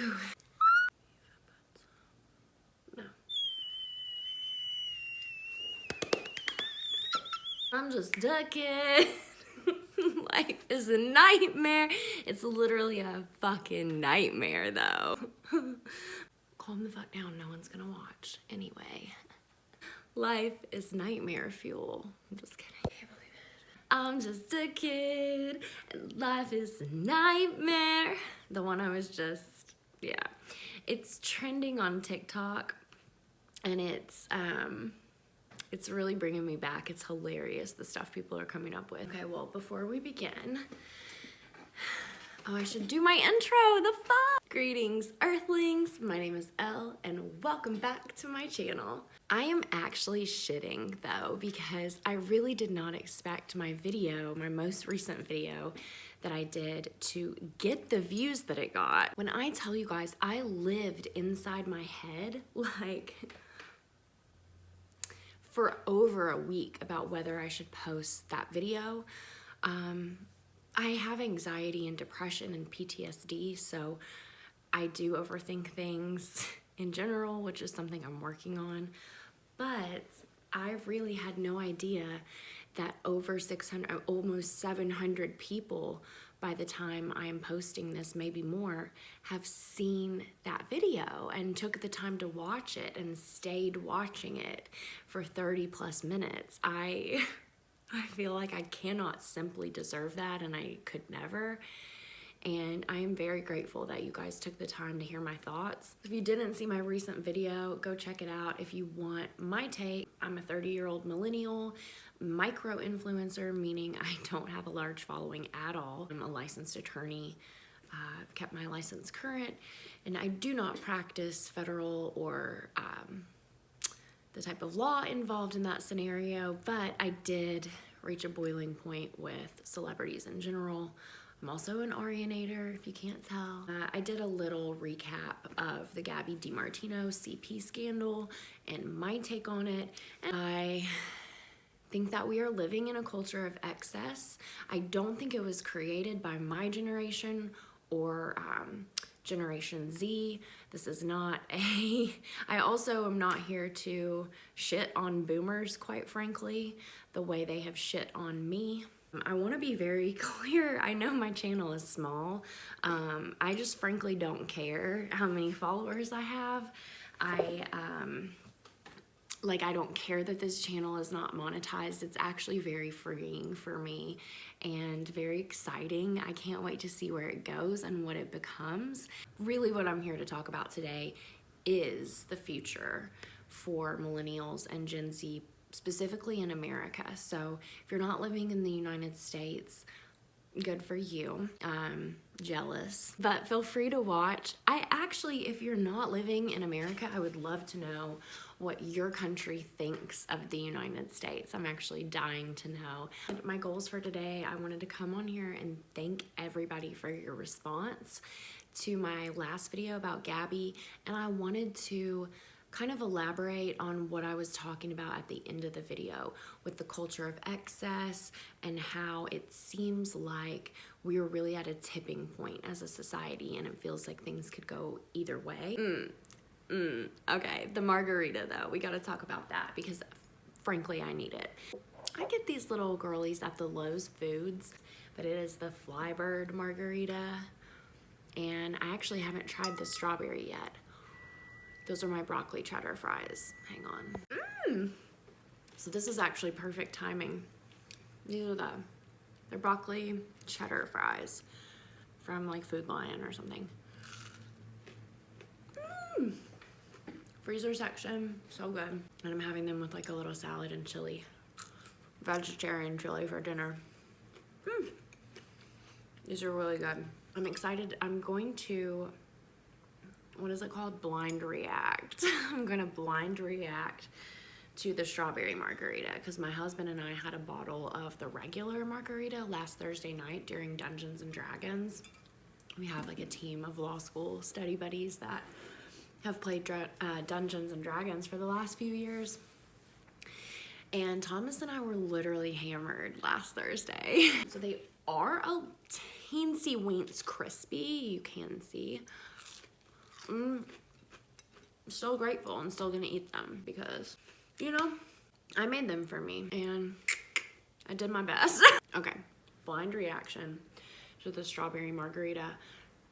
No. I'm just a kid. Life is a nightmare. It's literally a fucking nightmare though. Calm the fuck down, no one's gonna watch. Anyway. Life is nightmare fuel. I'm just kidding. I can't believe it. I'm just a kid and life is a nightmare. The one I was just, yeah. It's trending on TikTok and it's really bringing me back. It's hilarious, the stuff people are coming up with. Okay, well, before we begin, oh, I should do my intro, the fuck? Greetings, Earthlings. My name is Elle, and welcome back to my channel. I am actually shitting, though, because I really did not expect my video, my most recent video that I did, to get the views that it got. When I tell you guys, I lived inside my head, like, for over a week about whether I should post that video. I have anxiety and depression and PTSD, so I do overthink things in general, which is something I'm working on. But I really had no idea that over 600, almost 700 people by the time I am posting this, maybe more, have seen that video and took the time to watch it and stayed watching it for 30 plus minutes. I feel like I cannot simply deserve that, and I could never. And I am very grateful that you guys took the time to hear my thoughts. If you didn't see my recent video, go check it out if you want my take. I'm a 30-year-old millennial, micro-influencer, meaning I don't have a large following at all. I'm a licensed attorney. I've kept my license current, and I do not practice federal or the type of law involved in that scenario, but I did reach a boiling point with celebrities in general. I'm also an Arianator, if you can't tell. I did a little recap of the Gabby DiMartino CP scandal and my take on it. And I think that we are living in a culture of excess. I don't think it was created by my generation or Generation Z. This is not I also am not here to shit on boomers, quite frankly, the way they have shit on me. I want to be very clear. I know my channel is small. I just frankly don't care how many followers I have. I don't care that this channel is not monetized. It's actually very freeing for me and very exciting. I can't wait to see where it goes and what it becomes. Really what I'm here to talk about today is the future for millennials and Gen Z, specifically in America. So if you're not living in the United States, good for you. Jealous, but feel free to watch. I actually, if you're not living in America, I would love to know what your country thinks of the United States. I'm actually dying to know. My goals for today, I wanted to come on here and thank everybody for your response to my last video about Gabby, and I wanted to kind of elaborate on what I was talking about at the end of the video with the culture of excess and how it seems like we are really at a tipping point as a society, and it feels like things could go either way. Okay, the margarita though, we gotta talk about that because frankly I need it. I get these little girlies at the Lowe's Foods, but it is the Flybird margarita, and I actually haven't tried the strawberry yet. Those are my broccoli cheddar fries. Hang on. So this is actually perfect timing. These are they're broccoli cheddar fries from like Food Lion or something. Freezer section, so good. And I'm having them with like a little salad and chili. Vegetarian chili for dinner. These are really good. I'm excited. I'm going to, what is it called? Blind react. I'm gonna blind react to the strawberry margarita because my husband and I had a bottle of the regular margarita last Thursday night during Dungeons and Dragons. We have like a team of law school study buddies that have played Dungeons and Dragons for the last few years. And Thomas and I were literally hammered last Thursday. So they are a teensy weens crispy, you can see. I'm still grateful and still gonna eat them because, you know, I made them for me and I did my best. Okay, blind reaction to the strawberry margarita.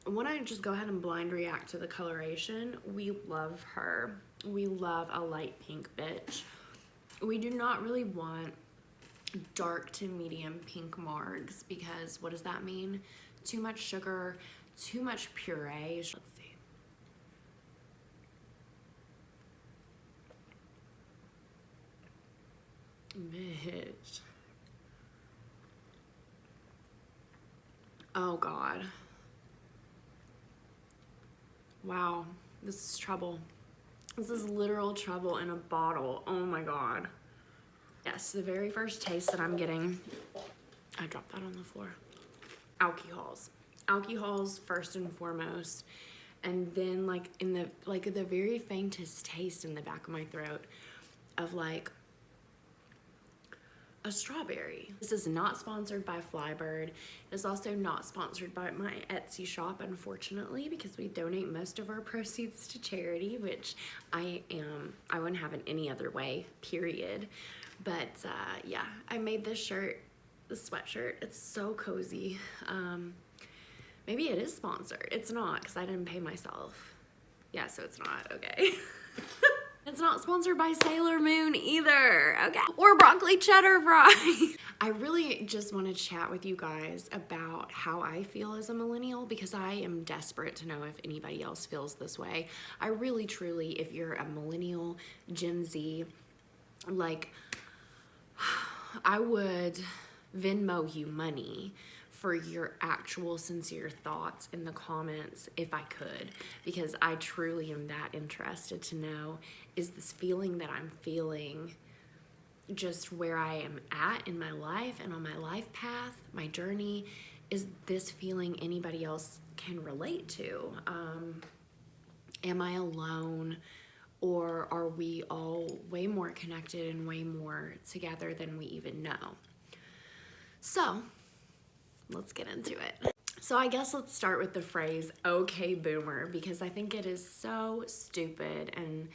I want to just go ahead and blind react to the coloration. We love her. We love a light pink bitch. We do not really want dark to medium pink margs because what does that mean? Too much sugar, too much puree. Let's see. Bitch. Oh God. Wow, this is trouble. This is literal trouble in a bottle. Oh my God. Yes, the very first taste that I'm getting, I dropped that on the floor. Alcohols. Alcohols first and foremost. And then like in the very faintest taste in the back of my throat of like a strawberry. This is not sponsored by Flybird. It's also not sponsored by my Etsy shop, unfortunately, because we donate most of our proceeds to charity, which I wouldn't have it any other way, period. But yeah, I made this shirt, this sweatshirt. It's so cozy. Maybe it is sponsored. It's not, because I didn't pay myself. Yeah, so it's not, okay. It's not sponsored by Sailor Moon either, okay? Or broccoli cheddar fries. I really just want to chat with you guys about how I feel as a millennial because I am desperate to know if anybody else feels this way. I really, truly, if you're a millennial, Gen Z, like, I would Venmo you money for your actual sincere thoughts in the comments if I could, because I truly am that interested to know, is this feeling that I'm feeling just where I am at in my life and on my life path, my journey, is this feeling anybody else can relate to? Am I alone? Or are we all way more connected and way more together than we even know? So, let's get into it. So I guess let's start with the phrase, okay, boomer, because I think it is so stupid and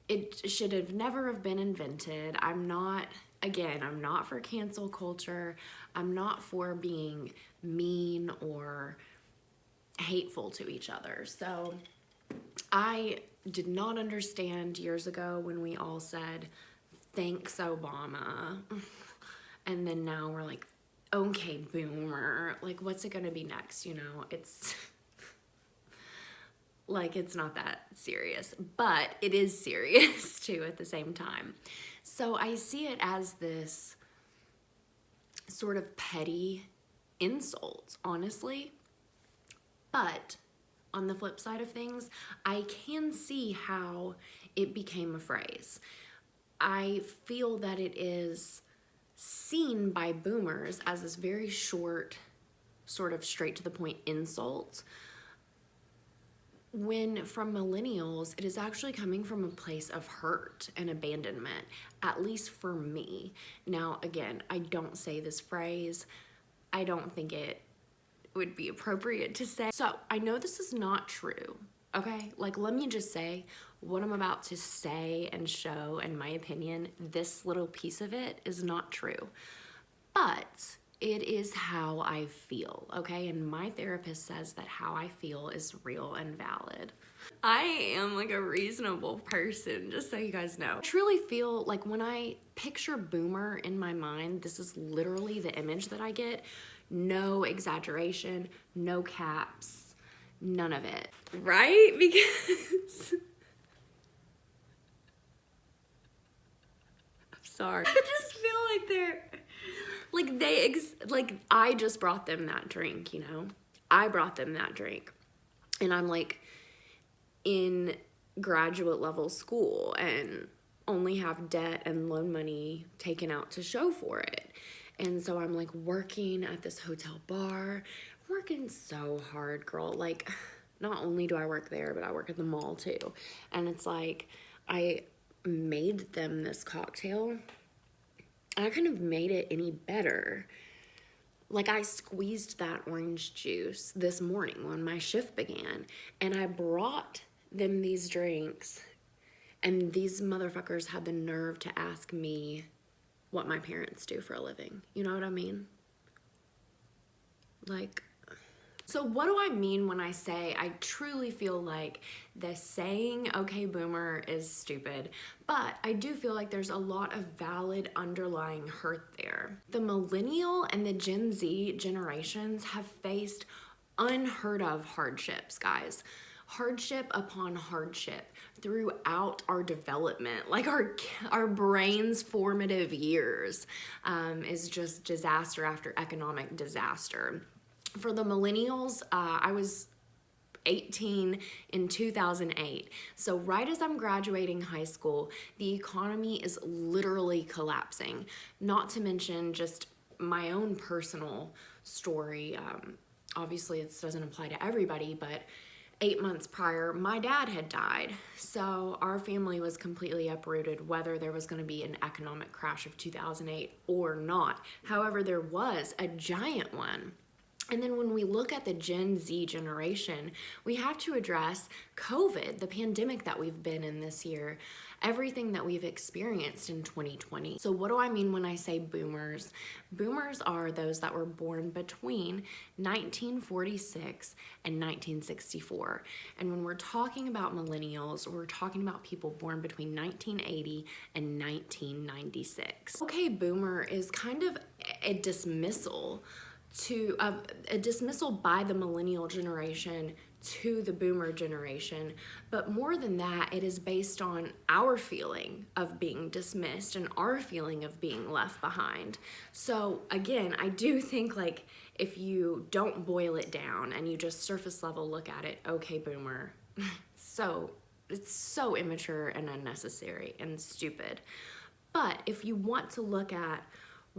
it should have never have been invented. I'm not for cancel culture. I'm not for being mean or hateful to each other. So I did not understand years ago when we all said, thanks, Obama. And then now we're like, okay, boomer. Like, what's it gonna be next? You know, it's like, it's not that serious, but it is serious too at the same time. So I see it as this sort of petty insult, honestly. But on the flip side of things, I can see how it became a phrase. I feel that it is seen by boomers as this very short, sort of straight to the point insult, when from millennials, it is actually coming from a place of hurt and abandonment, at least for me. Now, again, I don't say this phrase. I don't think it would be appropriate to say. So I know this is not true, okay? Like, let me just say what I'm about to say and show, in my opinion, this little piece of it is not true, but it is how I feel, okay? And my therapist says that how I feel is real and valid. I am like a reasonable person, just so you guys know. I truly feel like when I picture boomer in my mind, this is literally the image that I get. No exaggeration, no caps, none of it, right? Because I'm sorry. I just feel like they're like I just brought them that drink, you know? I brought them that drink. And I'm like in graduate level school and only have debt and loan money taken out to show for it. And so I'm like working at this hotel bar, working so hard, girl. Like, not only do I work there, but I work at the mall too. And it's like, I made them this cocktail. I couldn't have made it any better. Like, I squeezed that orange juice this morning when my shift began, and I brought them these drinks, and these motherfuckers had the nerve to ask me what my parents do for a living. You know what I mean? Like, so what do I mean when I say I truly feel like the saying, okay, boomer, is stupid, but I do feel like there's a lot of valid underlying hurt there. The millennial and the Gen Z generations have faced unheard of hardships, guys. Hardship upon hardship throughout our development, like our brain's formative years, is just disaster after economic disaster. For the millennials, I was 18 in 2008. So right as I'm graduating high school, the economy is literally collapsing. Not to mention just my own personal story. Obviously, this doesn't apply to everybody, but 8 months prior, my dad had died. So our family was completely uprooted, whether there was going to be an economic crash of 2008 or not. However, there was a giant one. And then when we look at the Gen Z generation, we have to address COVID, the pandemic that we've been in this year, everything that we've experienced in 2020. So what do I mean when I say boomers? Boomers are those that were born between 1946 and 1964. And when we're talking about millennials, we're talking about people born between 1980 and 1996. Okay, boomer is kind of a dismissal by the millennial generation to the boomer generation, but more than that, it is based on our feeling of being dismissed and our feeling of being left behind. So again, I do think, like, if you don't boil it down and you just surface level look at it, okay, boomer, it's so immature and unnecessary and stupid. But if you want to look at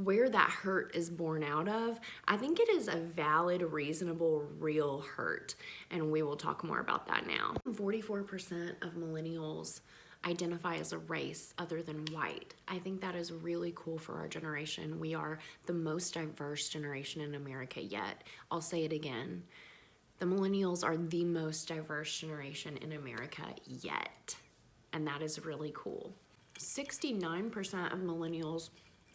where that hurt is born out of, I think it is a valid, reasonable, real hurt, and we will talk more about that now. 44% of millennials identify as a race other than white. I think that is really cool for our generation. We are the most diverse generation in America yet. I'll say it again. The millennials are the most diverse generation in America yet, and that is really cool. 69% of millennials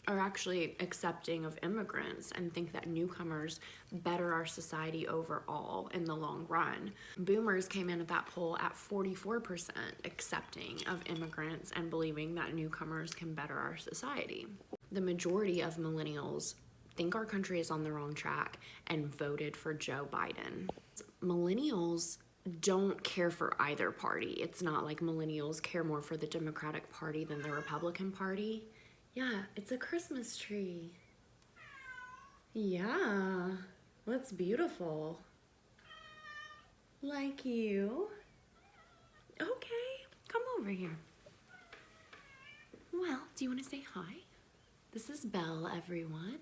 are actually accepting of immigrants and think that newcomers better our society overall in the long run. Boomers came in at that poll at 44% accepting of immigrants and believing that newcomers can better our society. The majority of millennials think our country is on the wrong track and voted for Joe Biden. Millennials don't care for either party. It's not like millennials care more for the Democratic Party than the Republican Party. Yeah, it's a Christmas tree. Yeah, that's beautiful. Like you. Okay, come over here. Well, do you want to say hi? This is Belle, everyone.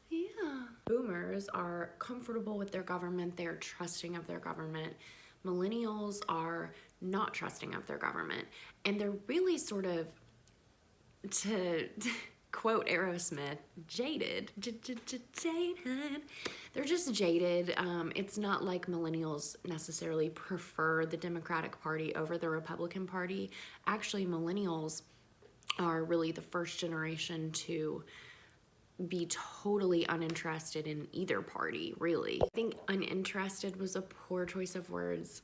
Yeah. Boomers are comfortable with their government. They're trusting of their government. Millennials are not trusting of their government. And they're really sort of, to quote Aerosmith, jaded. Jaded. They're just jaded. It's not like millennials necessarily prefer the Democratic Party over the Republican Party. Actually, millennials are really the first generation to be totally uninterested in either party, really. I think uninterested was a poor choice of words.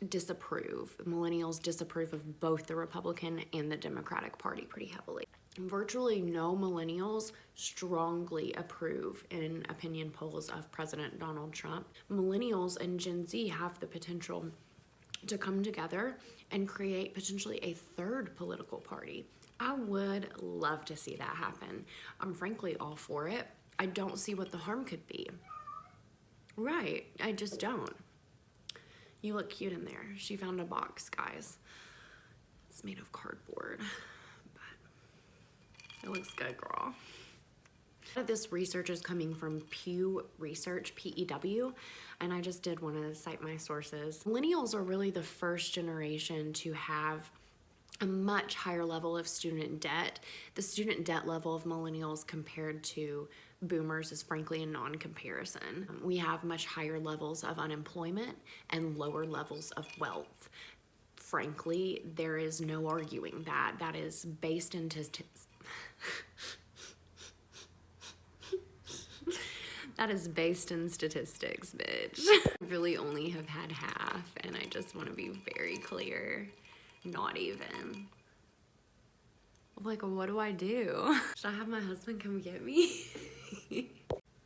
Disapprove. Millennials disapprove of both the Republican and the Democratic Party pretty heavily. Virtually no millennials strongly approve in opinion polls of President Donald Trump. Millennials and Gen Z have the potential to come together and create potentially a third political party. I would love to see that happen. I'm frankly all for it. I don't see what the harm could be. Right, I just don't. You look cute in there. She found a box, guys. It's made of cardboard, but it looks good, girl. This research is coming from Pew Research, P-E-W, and I just did want to cite my sources. Millennials are really the first generation to have a much higher level of student debt. The student debt level of millennials compared to boomers is frankly a non-comparison. We have much higher levels of unemployment and lower levels of wealth. Frankly, there is no arguing that. That is based in that is based in statistics, bitch. I really only have had half, and I just want to be very clear. Not even. Like, what do I do? Should I have my husband come get me?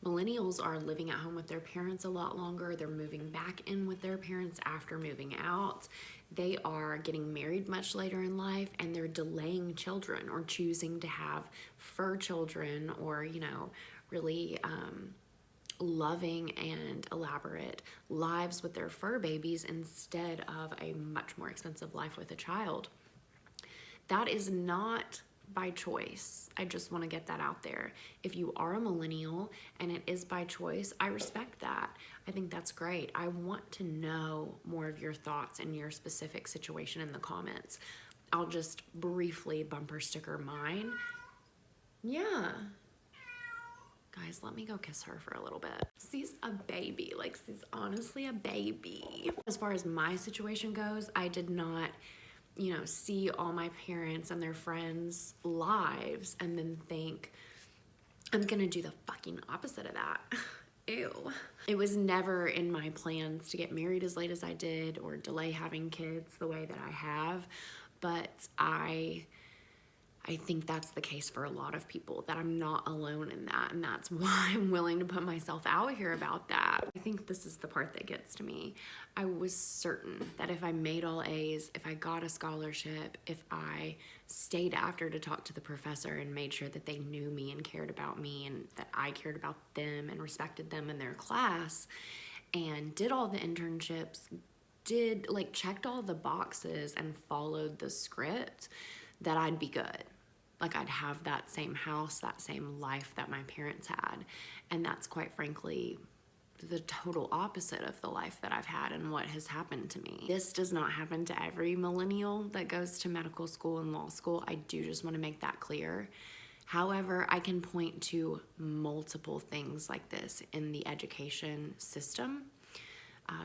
Millennials are living at home with their parents a lot longer. They're moving back in with their parents after moving out. They are getting married much later in life, and they're delaying children or choosing to have fur children or, you know, really loving and elaborate lives with their fur babies instead of a much more expensive life with a child. That is not by choice. I just want to get that out there. If you are a millennial and it is by choice, I respect that. I think that's great. I want to know more of your thoughts and your specific situation in the comments. I'll just briefly bumper sticker mine. Yeah. Guys, let me go kiss her for a little bit. She's a baby. Like, she's honestly a baby. As far as my situation goes, I did not, you know, see all my parents and their friends' lives and then think, I'm gonna do the fucking opposite of that. Ew. It was never in my plans to get married as late as I did or delay having kids the way that I have, but I think that's the case for a lot of people, that I'm not alone in that, and that's why I'm willing to put myself out here about that. I think this is the part that gets to me. I was certain that if I made all A's, if I got a scholarship, if I stayed after to talk to the professor and made sure that they knew me and cared about me and that I cared about them and respected them in their class and did all the internships, checked all the boxes and followed the script, that I'd be good. Like, I'd have that same house, that same life that my parents had. And that's quite frankly the total opposite of the life that I've had and what has happened to me. This does not happen to every millennial that goes to medical school and law school. I do just want to make that clear. However, I can point to multiple things like this in the education system.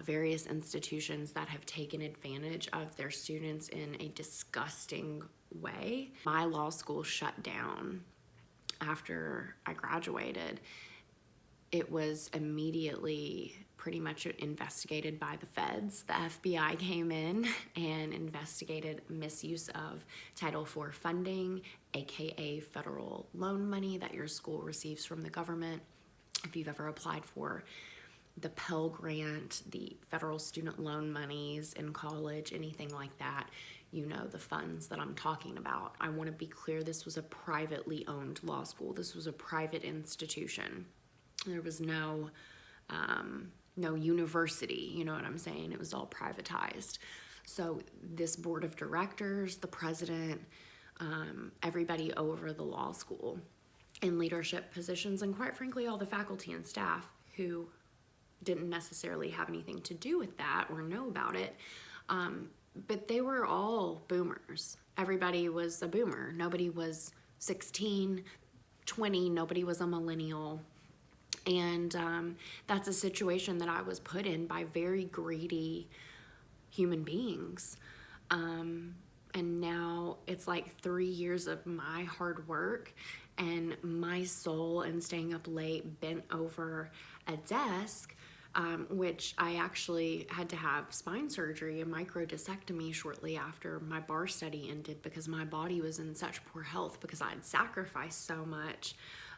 Various institutions that have taken advantage of their students in a disgusting way. My law school shut down after I graduated. It was immediately pretty much investigated by the feds. The FBI came in and investigated misuse of Title IV funding, aka federal loan money that your school receives from the government. If you've ever applied for the Pell Grant, the federal student loan monies in college, anything like that, you know the funds that I'm talking about. I want to be clear, this was a privately owned law school. This was a private institution. There was no university, you know what I'm saying? It was all privatized. So this board of directors, the president, everybody over the law school in leadership positions, and quite frankly, all the faculty and staff who didn't necessarily have anything to do with that or know about it, but they were all boomers. Everybody was a boomer. Nobody was 16, 20, nobody was a millennial. And that's a situation that I was put in by very greedy human beings. And now it's like 3 years of my hard work and my soul and staying up late bent over a desk, which I actually had to have spine surgery, a microdiscectomy shortly after my bar study ended because my body was in such poor health because I had sacrificed so much.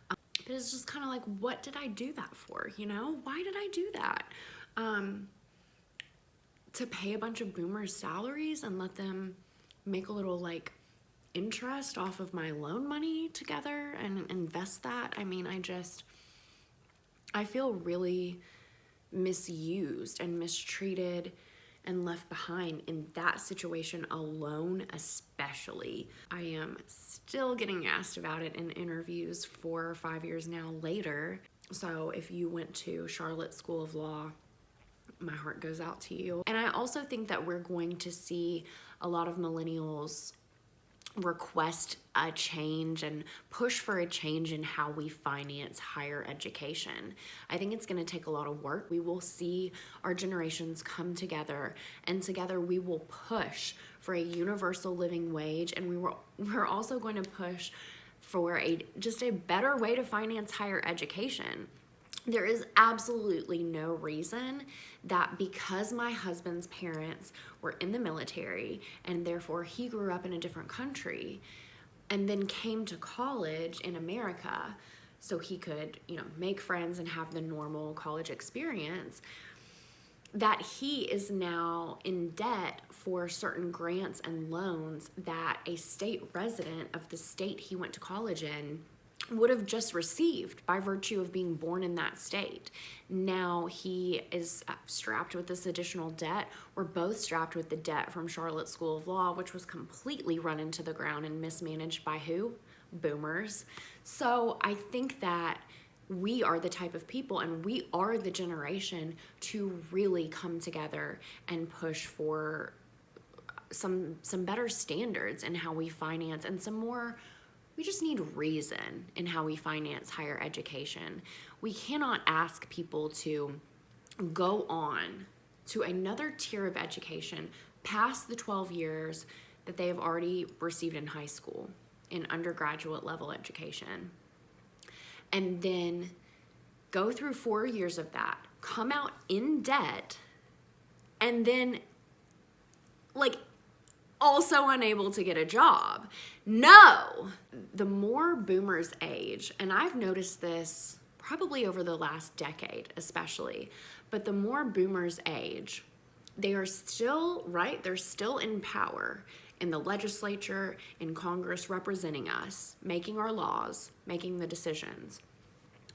But it's just kind of like, what did I do that for, you know? Why did I do that? To pay a bunch of boomers salaries and let them make a little like interest off of my loan money together and invest that. I mean, I feel really misused and mistreated and left behind in that situation alone, especially. I am still getting asked about it in interviews 4 or 5 years now later. So if you went to Charlotte School of Law, my heart goes out to you. And I also think that we're going to see a lot of millennials request a change and push for a change in how we finance higher education. I think it's going to take a lot of work. We will see our generations come together, and together we will push for a universal living wage, and we're also going to push for just a better way to finance higher education. There is absolutely no reason that because my husband's parents were in the military and therefore he grew up in a different country and then came to college in America so he could, make friends and have the normal college experience, that he is now in debt for certain grants and loans that a state resident of the state he went to college in would have just received by virtue of being born in that state. Now he is strapped with this additional debt. We're both strapped with the debt from Charlotte School of Law, which was completely run into the ground and mismanaged by who? Boomers. So I think that we are the type of people, and we are the generation to really come together and push for some better standards in how we finance, and we just need reason in how we finance higher education. We cannot ask people to go on to another tier of education past the 12 years that they have already received in high school, in undergraduate level education, and then go through 4 years of that, come out in debt, and then also unable to get a job. No! The more boomers age, and I've noticed this probably over the last decade especially, but the more boomers age, they are still, right? They're still in power in the legislature, in Congress, representing us, making our laws, making the decisions.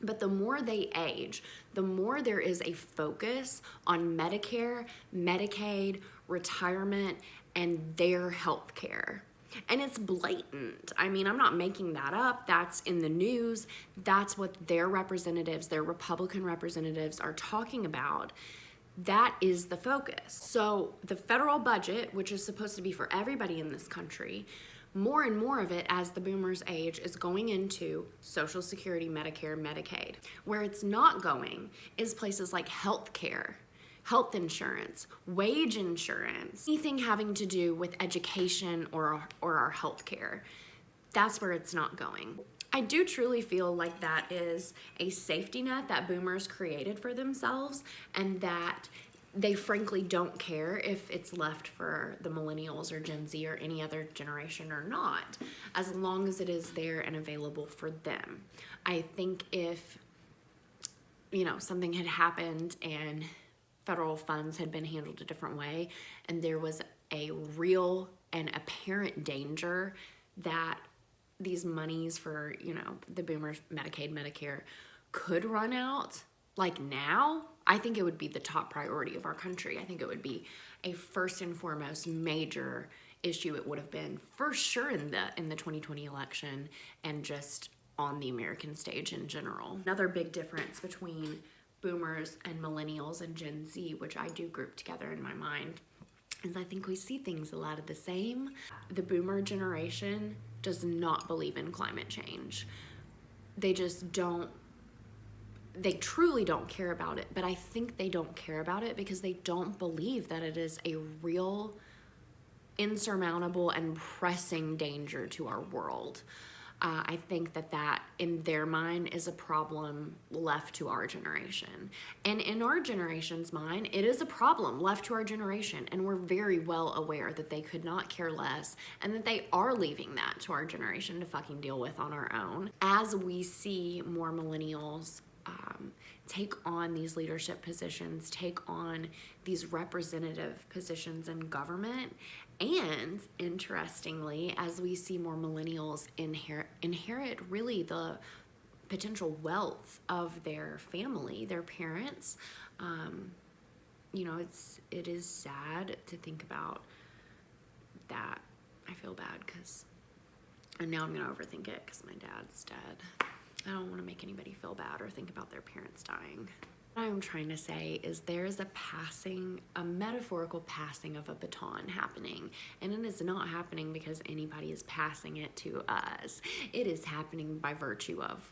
But the more they age, the more there is a focus on Medicare, Medicaid, retirement, and their health care. And it's blatant. I mean, I'm not making that up. That's in the news. That's what their representatives, their Republican representatives, are talking about. That is the focus. So the federal budget, which is supposed to be for everybody in this country, more and more of it, as the boomers age, is going into Social Security, Medicare, Medicaid. Where it's not going is places like healthcare, health insurance, wage insurance, anything having to do with education or our healthcare. That's where it's not going. I do truly feel like that is a safety net that boomers created for themselves, and that they frankly don't care if it's left for the millennials or Gen Z or any other generation or not, as long as it is there and available for them. I think if, something had happened and federal funds had been handled a different way, and there was a real and apparent danger that these monies for, the boomers, Medicaid, Medicare could run out, like now, I think it would be the top priority of our country. I think it would be a first and foremost major issue. It would have been for sure in the 2020 election and just on the American stage in general. Another big difference between boomers and millennials and Gen Z, which I do group together in my mind, is I think we see things a lot of the same. The boomer generation does not believe in climate change. They just don't. They truly don't care about it, but I think they don't care about it because they don't believe that it is a real, insurmountable, and pressing danger to our world. I think that in their mind is a problem left to our generation. And in our generation's mind, it is a problem left to our generation. And we're very well aware that they could not care less and that they are leaving that to our generation to fucking deal with on our own. As we see more millennials take on these leadership positions, take on these representative positions in government, and interestingly, as we see more millennials inherit really the potential wealth of their family, their parents, it is sad to think about that. I feel bad and now I'm gonna overthink it because my dad's dead. I don't want to make anybody feel bad or think about their parents dying. What I'm trying to say is there is a metaphorical passing of a baton happening, and it is not happening because anybody is passing it to us. It is happening by virtue of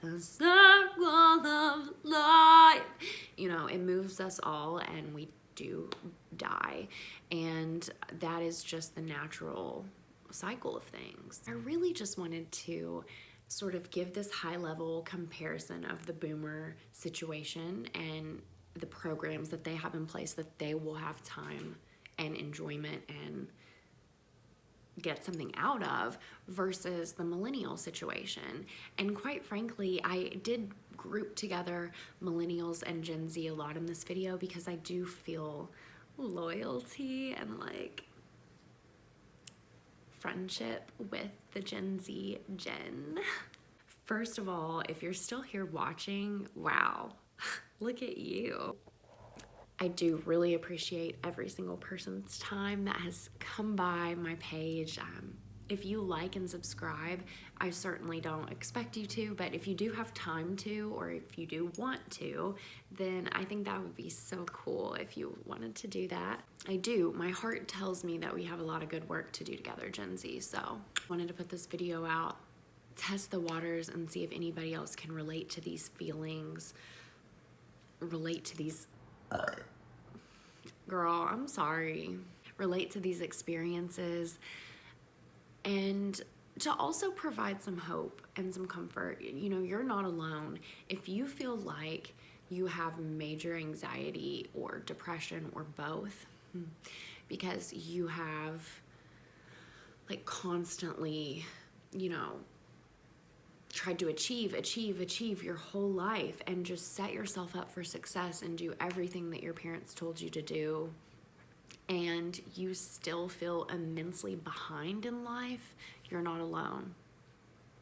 the circle of life. You know, it moves us all, and we do die, and that is just the natural cycle of things. I really just wanted to sort of give this high-level comparison of the boomer situation and the programs that they have in place that they will have time and enjoyment and get something out of versus the millennial situation. And quite frankly, I did group together millennials and Gen Z a lot in this video because I do feel loyalty and like friendship with the Gen Z gen. First of all, if you're still here watching, wow, look at you. I do really appreciate every single person's time that has come by my page. If you like and subscribe, I certainly don't expect you to, but if you do have time to, or if you do want to, then I think that would be so cool if you wanted to do that. I do. My heart tells me that we have a lot of good work to do together, Gen Z, so I wanted to put this video out, test the waters, and see if anybody else can relate to these feelings, relate to these girl, I'm sorry, relate to these experiences, and to also provide some hope and some comfort. You know, you're not alone. If you feel like you have major anxiety or depression or both, because you have like constantly, you know, tried to achieve your whole life and just set yourself up for success and do everything that your parents told you to do, and you still feel immensely behind in life, you're not alone.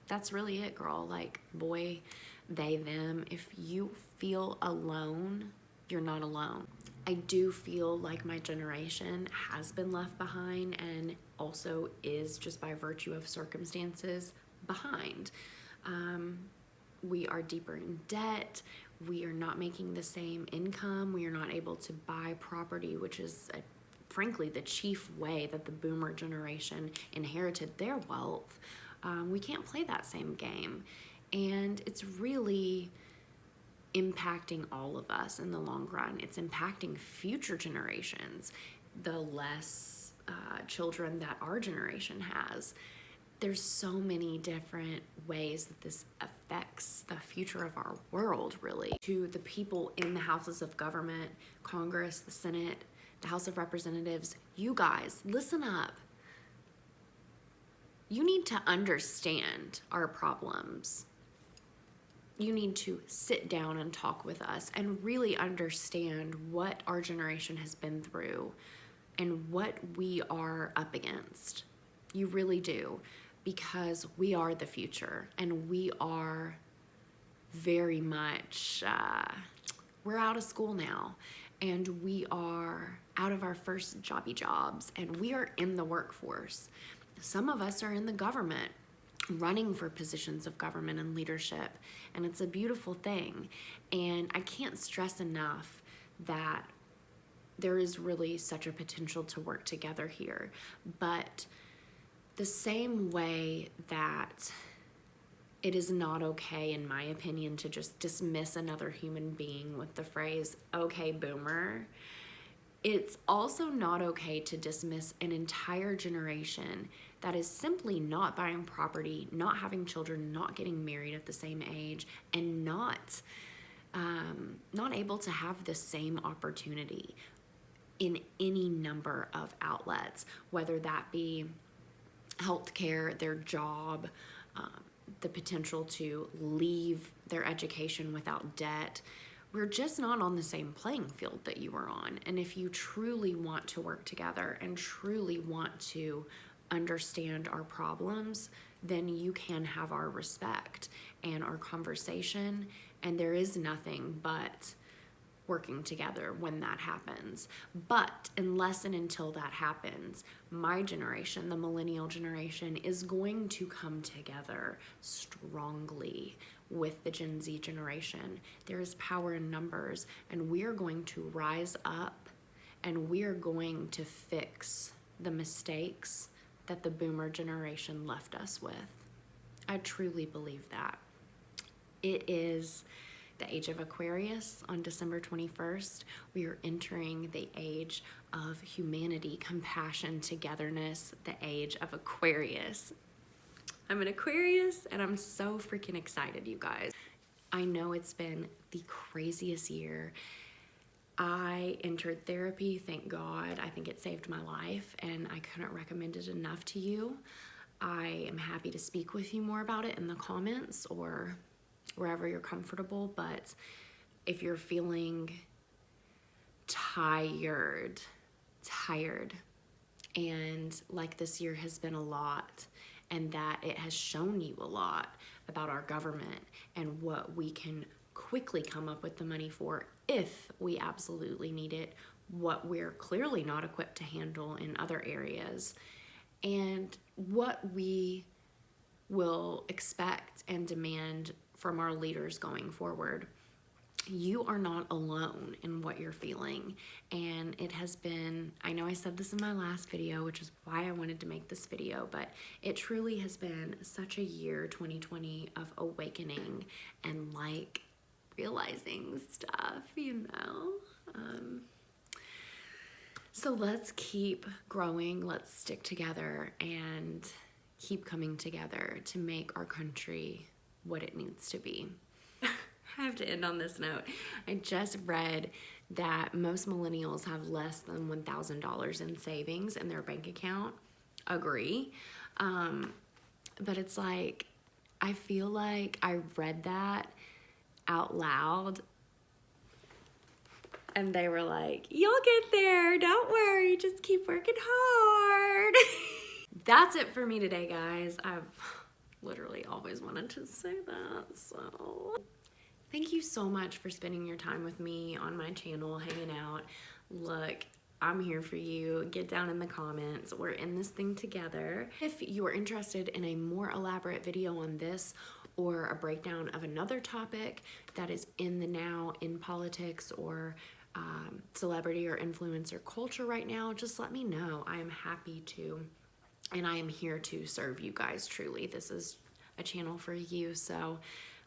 That's really it, girl. Like, boy, they, them. If you feel alone, you're not alone. I do feel like my generation has been left behind and also is, just by virtue of circumstances, behind. We are deeper in debt. We are not making the same income. We are not able to buy property, which is frankly the chief way that the boomer generation inherited their wealth. We can't play that same game, and it's really impacting all of us in the long run. It's impacting future generations, the less children that our generation has. There's so many different ways that this affects the future of our world, really. To the people in the houses of government, Congress, the Senate, the House of Representatives, you guys, listen up. You need to understand our problems. You need to sit down and talk with us and really understand what our generation has been through and what we are up against. You really do. Because we are the future, and we are very much, we're out of school now, and we are out of our first jobs, and we are in the workforce. Some of us are in the government, running for positions of government and leadership, and it's a beautiful thing. And I can't stress enough that there is really such a potential to work together here, but the same way that it is not okay, in my opinion, to just dismiss another human being with the phrase, okay, boomer, it's also not okay to dismiss an entire generation that is simply not buying property, not having children, not getting married at the same age, and not able to have the same opportunity in any number of outlets, whether that be healthcare, their job, the potential to leave their education without debt. We're just not on the same playing field that you are on. And if you truly want to work together and truly want to understand our problems, then you can have our respect and our conversation. And there is nothing but working together when that happens. But unless and until that happens, my generation, the millennial generation, is going to come together strongly. with the Gen Z generation. There is power in numbers, and we are going to rise up and we are going to fix the mistakes that the boomer generation left us with. I truly believe that. It is the age of Aquarius on December 21st. We are entering the age of humanity, compassion, togetherness, the age of Aquarius. I'm an Aquarius and I'm so freaking excited, you guys. I know it's been the craziest year. I entered therapy, thank God. I think it saved my life and I couldn't recommend it enough to you. I am happy to speak with you more about it in the comments or wherever you're comfortable, but if you're feeling tired, and like this year has been a lot, and that it has shown you a lot about our government and what we can quickly come up with the money for if we absolutely need it, what we're clearly not equipped to handle in other areas, and what we will expect and demand from our leaders going forward. You are not alone in what you're feeling, and it has been, I know I said this in my last video, which is why I wanted to make this video, but it truly has been such a year, 2020, of awakening and like realizing stuff, you know? So let's keep growing, let's stick together and keep coming together to make our country what it needs to be. I have to end on this note. I just read that most millennials have less than $1,000 in savings in their bank account. Agree. But it's like, I feel like I read that out loud and they were like, you'll get there, don't worry, just keep working hard. That's it for me today, guys. I've literally always wanted to say that, so thank you so much for spending your time with me on my channel, hanging out. Look, I'm here for you. Get down in the comments. We're in this thing together. If you are interested in a more elaborate video on this or a breakdown of another topic that is in the now in politics or celebrity or influencer culture right now, just let me know. I am happy to, and I am here to serve you guys truly. This is a channel for you, so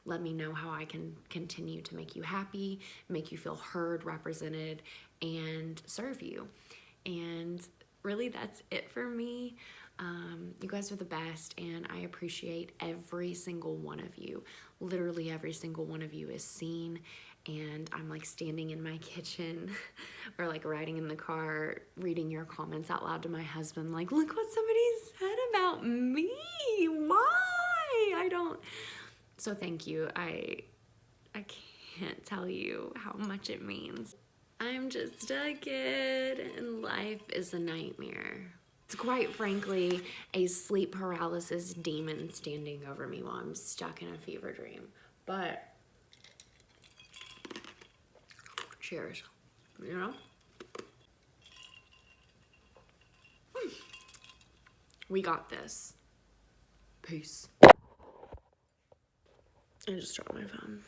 let me know how I can continue to make you happy, make you feel heard, represented, and serve you. And really, that's it for me. You guys are the best, and I appreciate every single one of you. Literally every single one of you is seen, and I'm like standing in my kitchen or like riding in the car, reading your comments out loud to my husband, like, look what somebody said about me. Why? I don't. So thank you. I can't tell you how much it means. I'm just a kid and life is a nightmare. It's quite frankly a sleep paralysis demon standing over me while I'm stuck in a fever dream. But cheers, you know? We got this. Peace. I just dropped my phone.